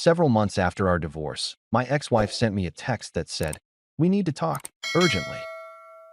Several months after our divorce, my ex-wife sent me a text that said, "We need to talk, urgently."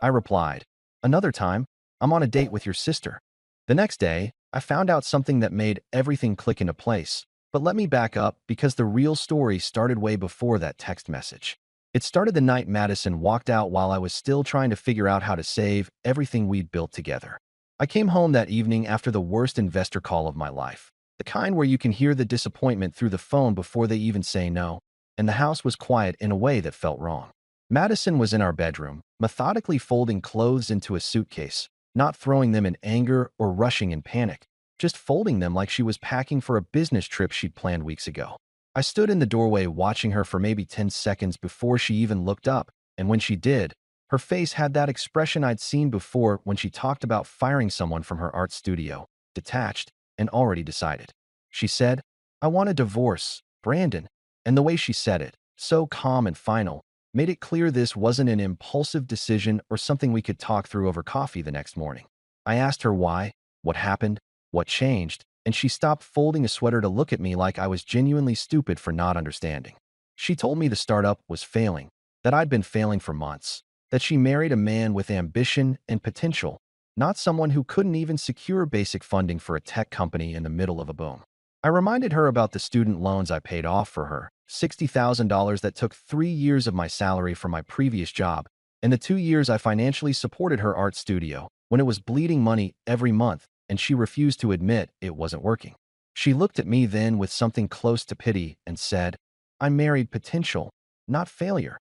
I replied, "Another time, I'm on a date with your sister." The next day, I found out something that made everything click into place. But let me back up because the real story started way before that text message. It started the night Madison walked out while I was still trying to figure out how to save everything we'd built together. I came home that evening after the worst investor call of my life. The kind where you can hear the disappointment through the phone before they even say no, and the house was quiet in a way that felt wrong. Madison was in our bedroom, methodically folding clothes into a suitcase, not throwing them in anger or rushing in panic, just folding them like she was packing for a business trip she'd planned weeks ago. I stood in the doorway watching her for maybe 10 seconds before she even looked up, and when she did, her face had that expression I'd seen before when she talked about firing someone from her art studio, detached and already decided. She said, "I want a divorce, Brandon," and the way she said it, so calm and final, made it clear this wasn't an impulsive decision or something we could talk through over coffee the next morning. I asked her why, what happened, what changed, and she stopped folding a sweater to look at me like I was genuinely stupid for not understanding. She told me the startup was failing, that I'd been failing for months, that she married a man with ambition and potential, not someone who couldn't even secure basic funding for a tech company in the middle of a boom. I reminded her about the student loans I paid off for her, $60,000 that took 3 years of my salary from my previous job, and the 2 years I financially supported her art studio when it was bleeding money every month, and she refused to admit it wasn't working. She looked at me then with something close to pity and said, "I married potential, not failure."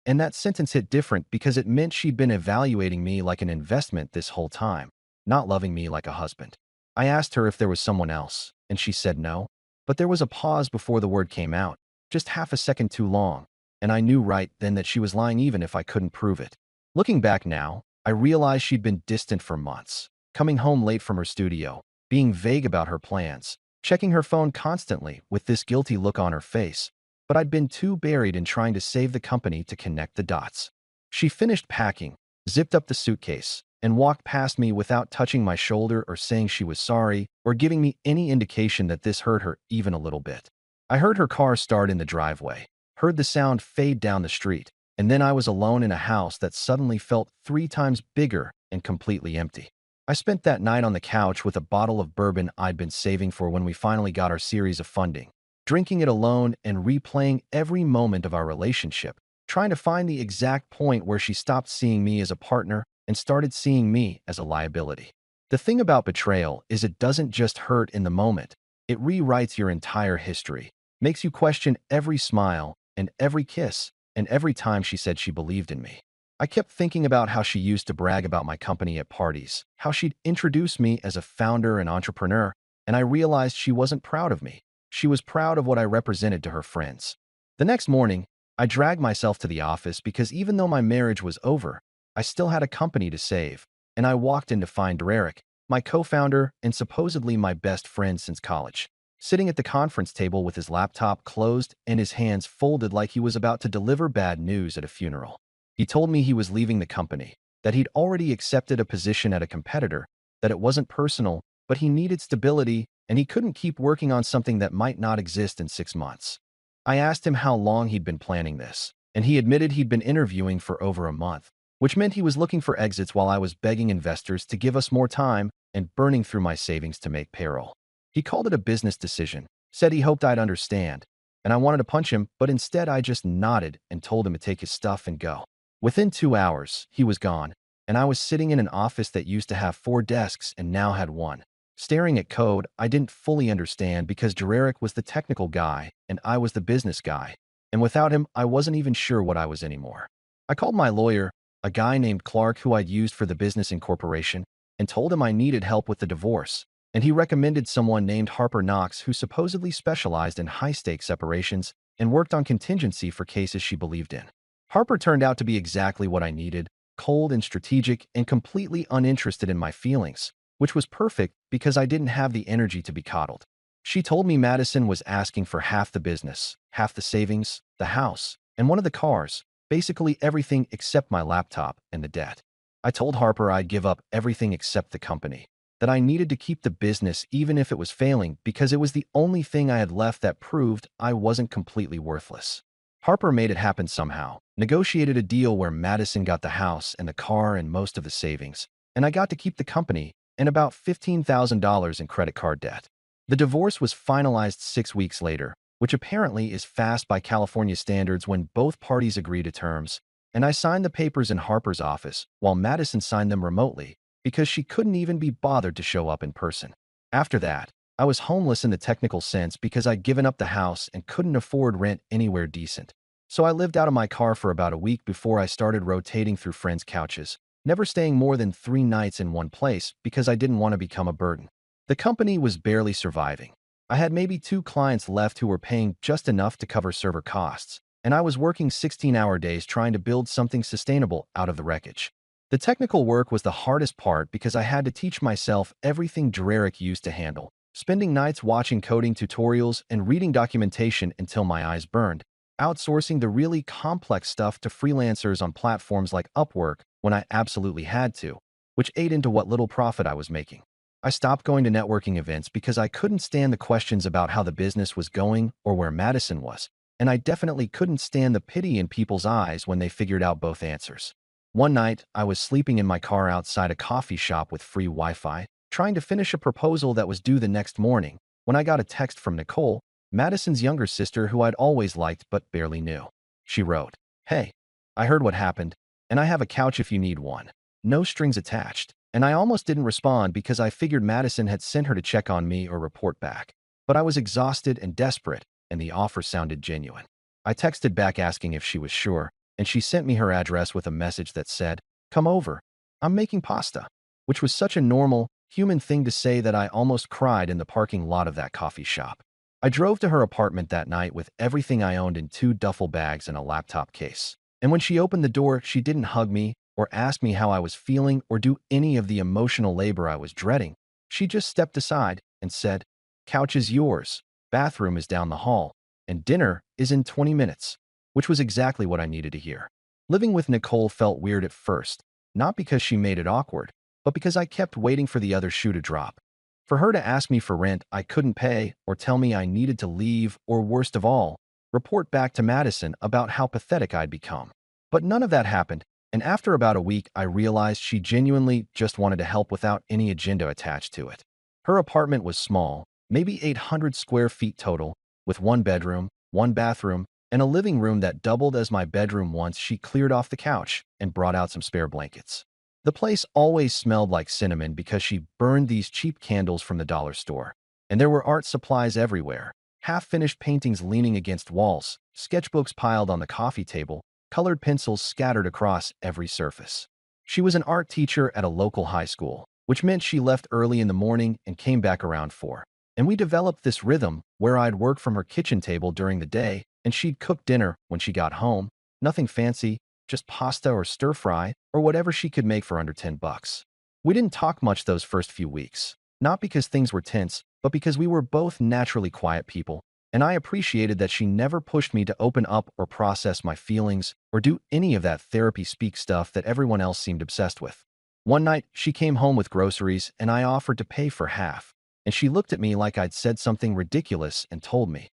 And that sentence hit different because it meant she'd been evaluating me like an investment this whole time, not loving me like a husband. I asked her if there was someone else, and she said no. But there was a pause before the word came out, just half a second too long, and I knew right then that she was lying even if I couldn't prove it. Looking back now, I realized she'd been distant for months, coming home late from her studio, being vague about her plans, checking her phone constantly with this guilty look on her face. But I'd been too buried in trying to save the company to connect the dots. She finished packing, zipped up the suitcase, and walked past me without touching my shoulder or saying she was sorry or giving me any indication that this hurt her even a little bit. I heard her car start in the driveway, heard the sound fade down the street, and then I was alone in a house that suddenly felt 3 times bigger and completely empty. I spent that night on the couch with a bottle of bourbon I'd been saving for when we finally got our series of funding, drinking it alone and replaying every moment of our relationship, trying to find the exact point where she stopped seeing me as a partner and started seeing me as a liability. The thing about betrayal is it doesn't just hurt in the moment. It rewrites your entire history, makes you question every smile and every kiss and every time she said she believed in me. I kept thinking about how she used to brag about my company at parties, how she'd introduce me as a founder and entrepreneur, and I realized she wasn't proud of me. She was proud of what I represented to her friends. The next morning, I dragged myself to the office because even though my marriage was over, I still had a company to save, and I walked in to find Derek, my co-founder and supposedly my best friend since college, sitting at the conference table with his laptop closed and his hands folded like he was about to deliver bad news at a funeral. He told me he was leaving the company, that he'd already accepted a position at a competitor, that it wasn't personal, but he needed stability and he couldn't keep working on something that might not exist in 6 months. I asked him how long he'd been planning this, and he admitted he'd been interviewing for over a month, which meant he was looking for exits while I was begging investors to give us more time and burning through my savings to make payroll. He called it a business decision, said he hoped I'd understand, and I wanted to punch him, but instead I just nodded and told him to take his stuff and go. Within 2 hours, he was gone, and I was sitting in an office that used to have 4 desks and now had 1, staring at code I didn't fully understand because Derek was the technical guy and I was the business guy, and without him, I wasn't even sure what I was anymore. I called my lawyer, a guy named Clark who I'd used for the business incorporation, and told him I needed help with the divorce, and he recommended someone named Harper Knox who supposedly specialized in high-stakes separations and worked on contingency for cases she believed in. Harper turned out to be exactly what I needed, cold and strategic and completely uninterested in my feelings, which was perfect because I didn't have the energy to be coddled. She told me Madison was asking for half the business, half the savings, the house, and one of the cars, basically everything except my laptop and the debt. I told Harper I'd give up everything except the company, that I needed to keep the business even if it was failing because it was the only thing I had left that proved I wasn't completely worthless. Harper made it happen somehow, negotiated a deal where Madison got the house and the car and most of the savings, and I got to keep the company and about $15,000 in credit card debt. The divorce was finalized 6 weeks later, which apparently is fast by California standards when both parties agree to terms, and I signed the papers in Harper's office while Madison signed them remotely because she couldn't even be bothered to show up in person. After that, I was homeless in the technical sense because I'd given up the house and couldn't afford rent anywhere decent. So I lived out of my car for about a week before I started rotating through friends' couches, never staying more than 3 nights in one place because I didn't want to become a burden. The company was barely surviving. I had maybe 2 clients left who were paying just enough to cover server costs, and I was working 16-hour days trying to build something sustainable out of the wreckage. The technical work was the hardest part because I had to teach myself everything Dererick used to handle, spending nights watching coding tutorials and reading documentation until my eyes burned, outsourcing the really complex stuff to freelancers on platforms like Upwork when I absolutely had to, which ate into what little profit I was making. I stopped going to networking events because I couldn't stand the questions about how the business was going or where Madison was, and I definitely couldn't stand the pity in people's eyes when they figured out both answers. One night, I was sleeping in my car outside a coffee shop with free Wi-Fi, trying to finish a proposal that was due the next morning, when I got a text from Nicole, Madison's younger sister who I'd always liked but barely knew. She wrote, "Hey, I heard what happened, and I have a couch if you need one. No strings attached." And I almost didn't respond because I figured Madison had sent her to check on me or report back. But I was exhausted and desperate, and the offer sounded genuine. I texted back asking if she was sure, and she sent me her address with a message that said, "Come over. I'm making pasta," which was such a normal, human thing to say that I almost cried in the parking lot of that coffee shop. I drove to her apartment that night with everything I owned in 2 duffel bags and a laptop case. And when she opened the door, she didn't hug me or ask me how I was feeling or do any of the emotional labor I was dreading. She just stepped aside and said, "Couch is yours, bathroom is down the hall, and dinner is in 20 minutes, which was exactly what I needed to hear. Living with Nicole felt weird at first, not because she made it awkward, but because I kept waiting for the other shoe to drop. For her to ask me for rent I couldn't pay or tell me I needed to leave or, worst of all, report back to Madison about how pathetic I'd become. But none of that happened, and after about a week I realized she genuinely just wanted to help without any agenda attached to it. Her apartment was small, maybe 800 square feet total, with 1 bedroom, 1 bathroom, and a living room that doubled as my bedroom once she cleared off the couch and brought out some spare blankets. The place always smelled like cinnamon because she burned these cheap candles from the dollar store. And there were art supplies everywhere, half-finished paintings leaning against walls, sketchbooks piled on the coffee table, colored pencils scattered across every surface. She was an art teacher at a local high school, which meant she left early in the morning and came back around 4. And we developed this rhythm where I'd work from her kitchen table during the day and she'd cook dinner when she got home. Nothing fancy, just pasta or stir-fry or whatever she could make for under $10. We didn't talk much those first few weeks, not because things were tense, but because we were both naturally quiet people, and I appreciated that she never pushed me to open up or process my feelings or do any of that therapy speak stuff that everyone else seemed obsessed with. One night, she came home with groceries and I offered to pay for half, and she looked at me like I'd said something ridiculous and told me,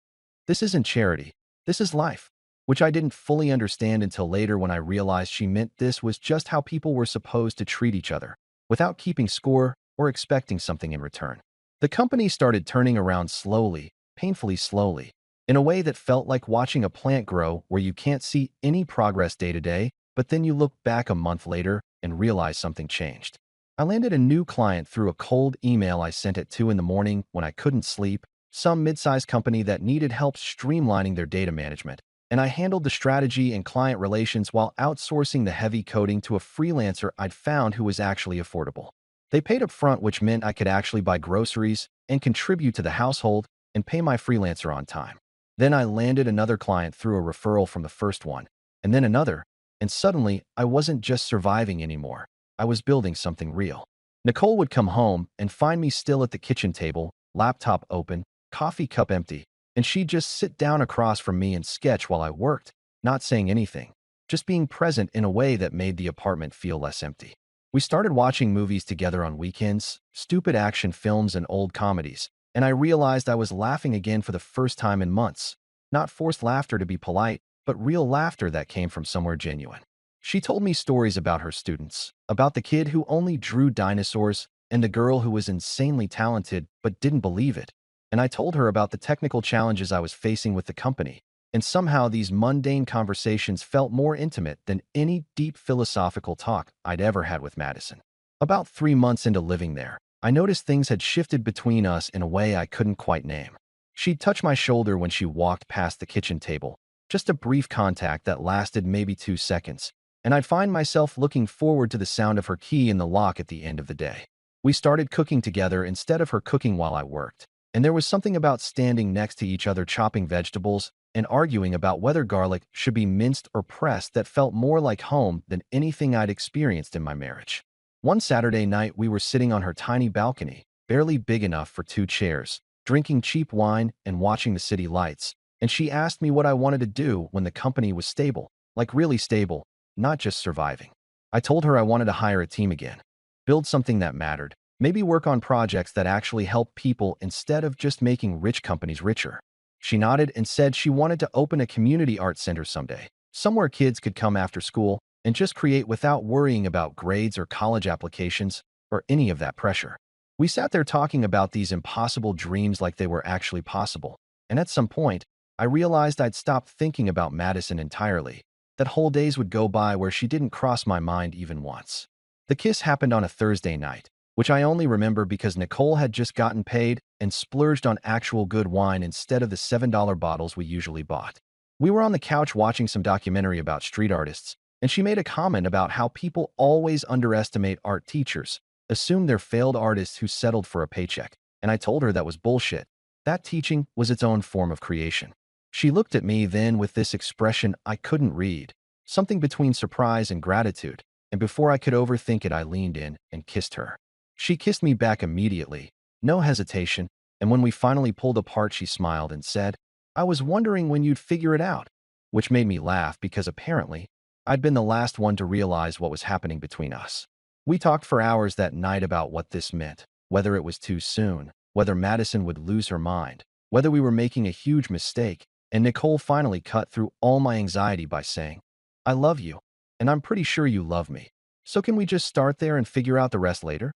"This isn't charity, this is life," which I didn't fully understand until later when I realized she meant this was just how people were supposed to treat each other, without keeping score or expecting something in return. The company started turning around slowly, painfully slowly, in a way that felt like watching a plant grow where you can't see any progress day to day, but then you look back a month later and realize something changed. I landed a new client through a cold email I sent at 2 in the morning when I couldn't sleep, some mid-sized company that needed help streamlining their data management, and I handled the strategy and client relations while outsourcing the heavy coding to a freelancer I'd found who was actually affordable. They paid up front, which meant I could actually buy groceries and contribute to the household and pay my freelancer on time. Then I landed another client through a referral from the first one, and then another, and suddenly I wasn't just surviving anymore. I was building something real. Nicole would come home and find me still at the kitchen table, laptop open, coffee cup empty, and she'd just sit down across from me and sketch while I worked, not saying anything, just being present in a way that made the apartment feel less empty. We started watching movies together on weekends, stupid action films and old comedies, and I realized I was laughing again for the first time in months. Not forced laughter to be polite, but real laughter that came from somewhere genuine. She told me stories about her students, about the kid who only drew dinosaurs and the girl who was insanely talented but didn't believe it. And I told her about the technical challenges I was facing with the company. And somehow these mundane conversations felt more intimate than any deep philosophical talk I'd ever had with Madison. About 3 months into living there, I noticed things had shifted between us in a way I couldn't quite name. She'd touch my shoulder when she walked past the kitchen table, just a brief contact that lasted maybe 2 seconds, and I'd find myself looking forward to the sound of her key in the lock at the end of the day. We started cooking together instead of her cooking while I worked, and there was something about standing next to each other chopping vegetables and arguing about whether garlic should be minced or pressed that felt more like home than anything I'd experienced in my marriage. One Saturday night, we were sitting on her tiny balcony, barely big enough for 2 chairs, drinking cheap wine and watching the city lights, and she asked me what I wanted to do when the company was stable, like really stable, not just surviving. I told her I wanted to hire a team again, build something that mattered, maybe work on projects that actually help people instead of just making rich companies richer. She nodded and said she wanted to open a community art center someday, somewhere kids could come after school and just create without worrying about grades or college applications or any of that pressure. We sat there talking about these impossible dreams like they were actually possible, and at some point, I realized I'd stopped thinking about Madison entirely, that whole days would go by where she didn't cross my mind even once. The kiss happened on a Thursday night, which I only remember because Nicole had just gotten paid and splurged on actual good wine instead of the $7 bottles we usually bought. We were on the couch watching some documentary about street artists, and she made a comment about how people always underestimate art teachers, assume they're failed artists who settled for a paycheck, and I told her that was bullshit. That teaching was its own form of creation. She looked at me then with this expression I couldn't read, something between surprise and gratitude, and before I could overthink it, I leaned in and kissed her. She kissed me back immediately, no hesitation, and when we finally pulled apart, she smiled and said, "I was wondering when you'd figure it out," which made me laugh because apparently I'd been the last one to realize what was happening between us. We talked for hours that night about what this meant, whether it was too soon, whether Madison would lose her mind, whether we were making a huge mistake, and Nicole finally cut through all my anxiety by saying, "I love you, and I'm pretty sure you love me. So can we just start there and figure out the rest later?"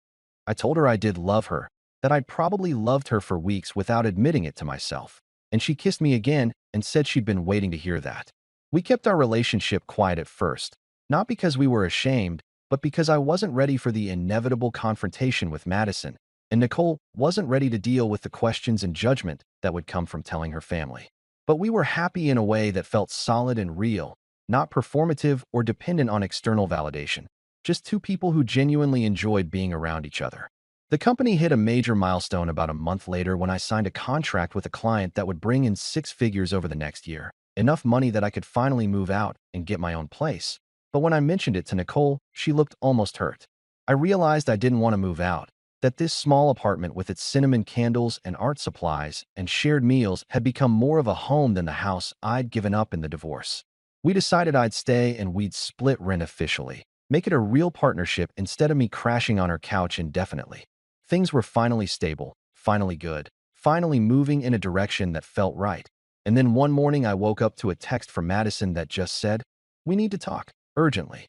I told her I did love her, that I'd probably loved her for weeks without admitting it to myself, and she kissed me again and said she'd been waiting to hear that. We kept our relationship quiet at first, not because we were ashamed, but because I wasn't ready for the inevitable confrontation with Madison, and Nicole wasn't ready to deal with the questions and judgment that would come from telling her family. But we were happy in a way that felt solid and real, not performative or dependent on external validation. Just two people who genuinely enjoyed being around each other. The company hit a major milestone about a month later when I signed a contract with a client that would bring in 6 figures over the next year, enough money that I could finally move out and get my own place. But when I mentioned it to Nicole, she looked almost hurt. I realized I didn't want to move out, that this small apartment with its cinnamon candles and art supplies and shared meals had become more of a home than the house I'd given up in the divorce. We decided I'd stay and we'd split rent officially, make it a real partnership instead of me crashing on her couch indefinitely. Things were finally stable, finally good, finally moving in a direction that felt right. And then one morning I woke up to a text from Madison that just said, "We need to talk, urgently."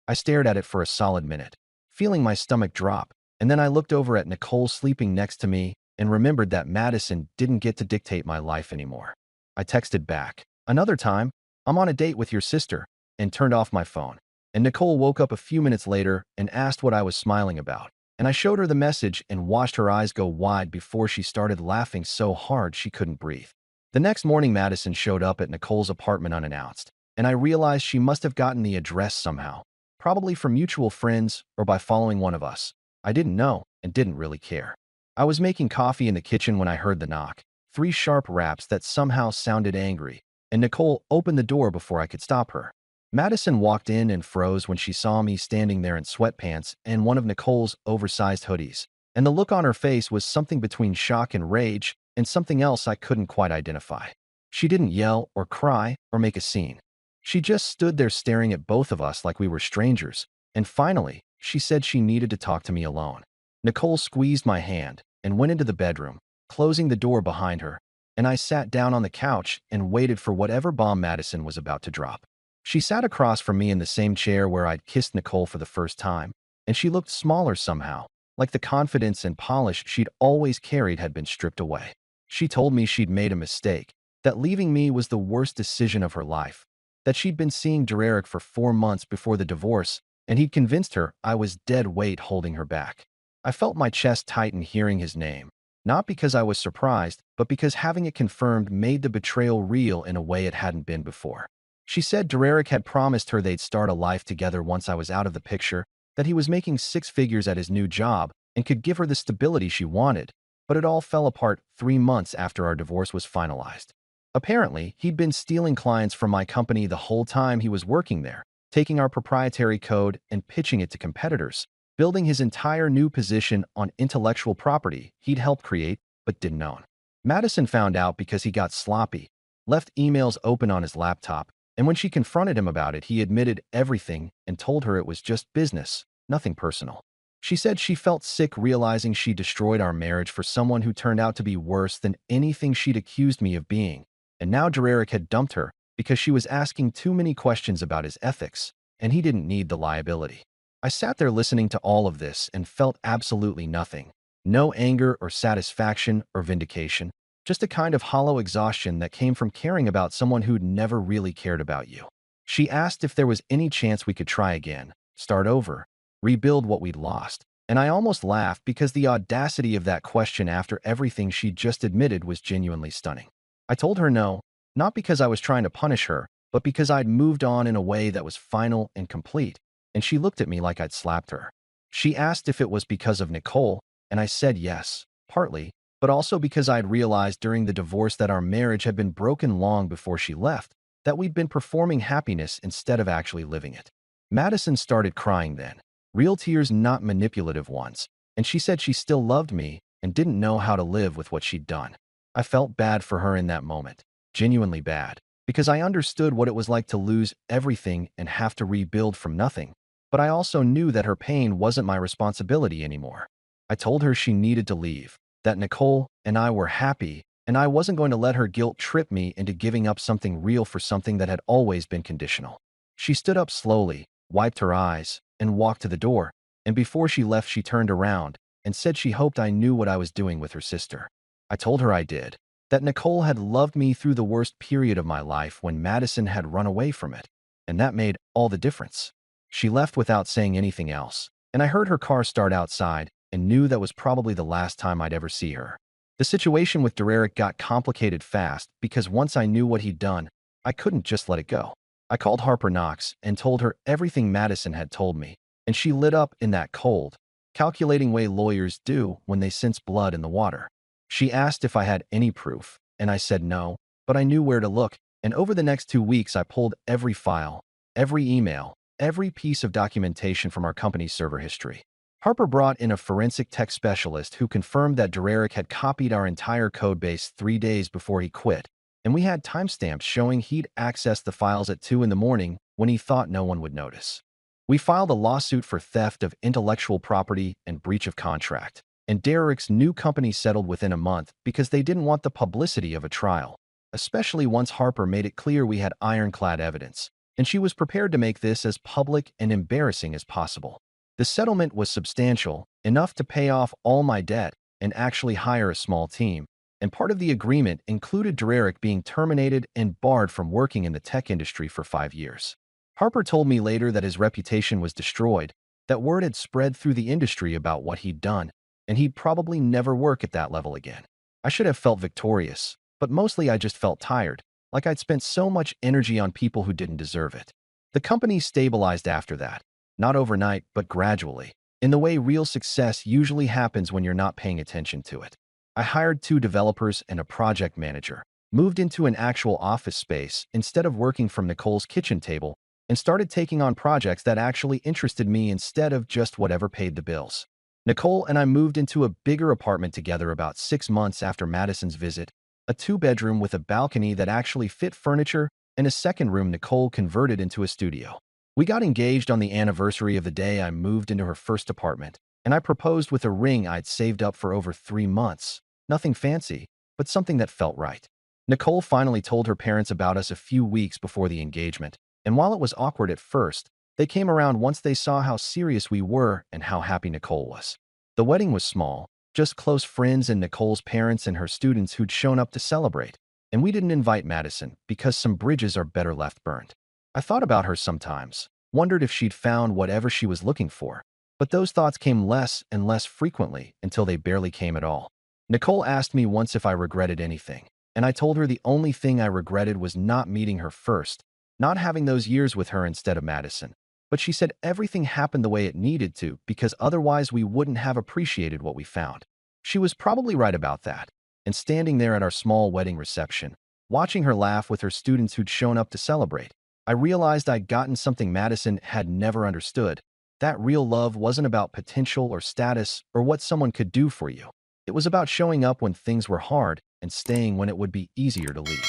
I stared at it for a solid minute, feeling my stomach drop, and then I looked over at Nicole sleeping next to me and remembered that Madison didn't get to dictate my life anymore. I texted back, "Another time, I'm on a date with your sister," and turned off my phone. And Nicole woke up a few minutes later and asked what I was smiling about. And I showed her the message and watched her eyes go wide before she started laughing so hard she couldn't breathe. The next morning, Madison showed up at Nicole's apartment unannounced, and I realized she must have gotten the address somehow, probably from mutual friends or by following one of us. I didn't know and didn't really care. I was making coffee in the kitchen when I heard the knock, 3 sharp raps that somehow sounded angry, and Nicole opened the door before I could stop her. Madison walked in and froze when she saw me standing there in sweatpants and one of Nicole's oversized hoodies, and the look on her face was something between shock and rage and something else I couldn't quite identify. She didn't yell or cry or make a scene. She just stood there staring at both of us like we were strangers, and finally, She said she needed to talk to me alone. Nicole squeezed my hand and went into the bedroom, closing the door behind her, and I sat down on the couch and waited for whatever bomb Madison was about to drop. She sat across from me in the same chair where I'd kissed Nicole for the first time, and she looked smaller somehow, like the confidence and polish she'd always carried had been stripped away. She told me she'd made a mistake, that leaving me was the worst decision of her life, that she'd been seeing Derek for 4 months before the divorce, and he'd convinced her I was dead weight holding her back. I felt my chest tighten hearing his name, not because I was surprised, but because having it confirmed made the betrayal real in a way it hadn't been before. She said Derek had promised her they'd start a life together once I was out of the picture, that he was making 6 figures at his new job and could give her the stability she wanted, but it all fell apart 3 months after our divorce was finalized. Apparently, he'd been stealing clients from my company the whole time he was working there, taking our proprietary code and pitching it to competitors, building his entire new position on intellectual property he'd helped create but didn't own. Madison found out because he got sloppy, left emails open on his laptop, and when she confronted him about it, he admitted everything and told her it was just business, nothing personal. She said she felt sick realizing she destroyed our marriage for someone who turned out to be worse than anything she'd accused me of being, and now Derek had dumped her because she was asking too many questions about his ethics, and he didn't need the liability. I sat there listening to all of this and felt absolutely nothing. No anger or satisfaction or vindication, just a kind of hollow exhaustion that came from caring about someone who'd never really cared about you. She asked if there was any chance we could try again, start over, rebuild what we'd lost, and I almost laughed because the audacity of that question after everything she'd just admitted was genuinely stunning. I told her no, not because I was trying to punish her, but because I'd moved on in a way that was final and complete, and she looked at me like I'd slapped her. She asked if it was because of Nicole, and I said yes, partly, but also because I'd realized during the divorce that our marriage had been broken long before she left, that we'd been performing happiness instead of actually living it. Madison started crying then, real tears, not manipulative ones, and she said she still loved me and didn't know how to live with what she'd done. I felt bad for her in that moment, genuinely bad, because I understood what it was like to lose everything and have to rebuild from nothing, but I also knew that her pain wasn't my responsibility anymore. I told her she needed to leave, that Nicole and I were happy, and I wasn't going to let her guilt trip me into giving up something real for something that had always been conditional. She stood up slowly, wiped her eyes, and walked to the door, and before she left she turned around and said she hoped I knew what I was doing with her sister. I told her I did, that Nicole had loved me through the worst period of my life when Madison had run away from it, and that made all the difference. She left without saying anything else, and I heard her car start outside and knew that was probably the last time I'd ever see her. The situation with Derek got complicated fast because once I knew what he'd done, I couldn't just let it go. I called Harper Knox and told her everything Madison had told me, and she lit up in that cold, calculating way lawyers do when they sense blood in the water. She asked if I had any proof, and I said no, but I knew where to look, and over the next 2 weeks I pulled every file, every email, every piece of documentation from our company's server history. Harper brought in a forensic tech specialist who confirmed that Derek had copied our entire codebase 3 days before he quit, and we had timestamps showing he'd accessed the files at 2 in the morning when he thought no one would notice. We filed a lawsuit for theft of intellectual property and breach of contract, and Derek's new company settled within a month because they didn't want the publicity of a trial, especially once Harper made it clear we had ironclad evidence, and she was prepared to make this as public and embarrassing as possible. The settlement was substantial, enough to pay off all my debt and actually hire a small team, and part of the agreement included Derek being terminated and barred from working in the tech industry for 5 years. Harper told me later that his reputation was destroyed, that word had spread through the industry about what he'd done, and he'd probably never work at that level again. I should have felt victorious, but mostly I just felt tired, like I'd spent so much energy on people who didn't deserve it. The company stabilized after that. Not overnight, but gradually, in the way real success usually happens when you're not paying attention to it. I hired 2 developers and a project manager, moved into an actual office space instead of working from Nicole's kitchen table, and started taking on projects that actually interested me instead of just whatever paid the bills. Nicole and I moved into a bigger apartment together about 6 months after Madison's visit, a 2-bedroom with a balcony that actually fit furniture and a second room Nicole converted into a studio. We got engaged on the anniversary of the day I moved into her first apartment, and I proposed with a ring I'd saved up for over 3 months. Nothing fancy, but something that felt right. Nicole finally told her parents about us a few weeks before the engagement, and while it was awkward at first, they came around once they saw how serious we were and how happy Nicole was. The wedding was small, just close friends and Nicole's parents and her students who'd shown up to celebrate, and we didn't invite Madison because some bridges are better left burned. I thought about her sometimes, wondered if she'd found whatever she was looking for, but those thoughts came less and less frequently until they barely came at all. Nicole asked me once if I regretted anything, and I told her the only thing I regretted was not meeting her first, not having those years with her instead of Madison. But she said everything happened the way it needed to because otherwise we wouldn't have appreciated what we found. She was probably right about that. And standing there at our small wedding reception, watching her laugh with her students who'd shown up to celebrate, I realized I'd gotten something Madison had never understood. That real love wasn't about potential or status or what someone could do for you. It was about showing up when things were hard and staying when it would be easier to leave.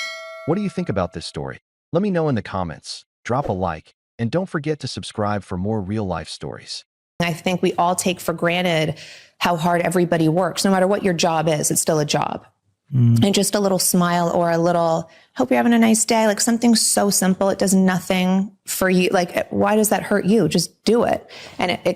What do you think about this story? Let me know in the comments. Drop a like, and don't forget to subscribe for more real-life stories. I think we all take for granted how hard everybody works. No matter what your job is, it's still a job. And just a little smile or a little, hope you're having a nice day, like something so simple, it does nothing for you. Like, why does that hurt you? Just do it. And it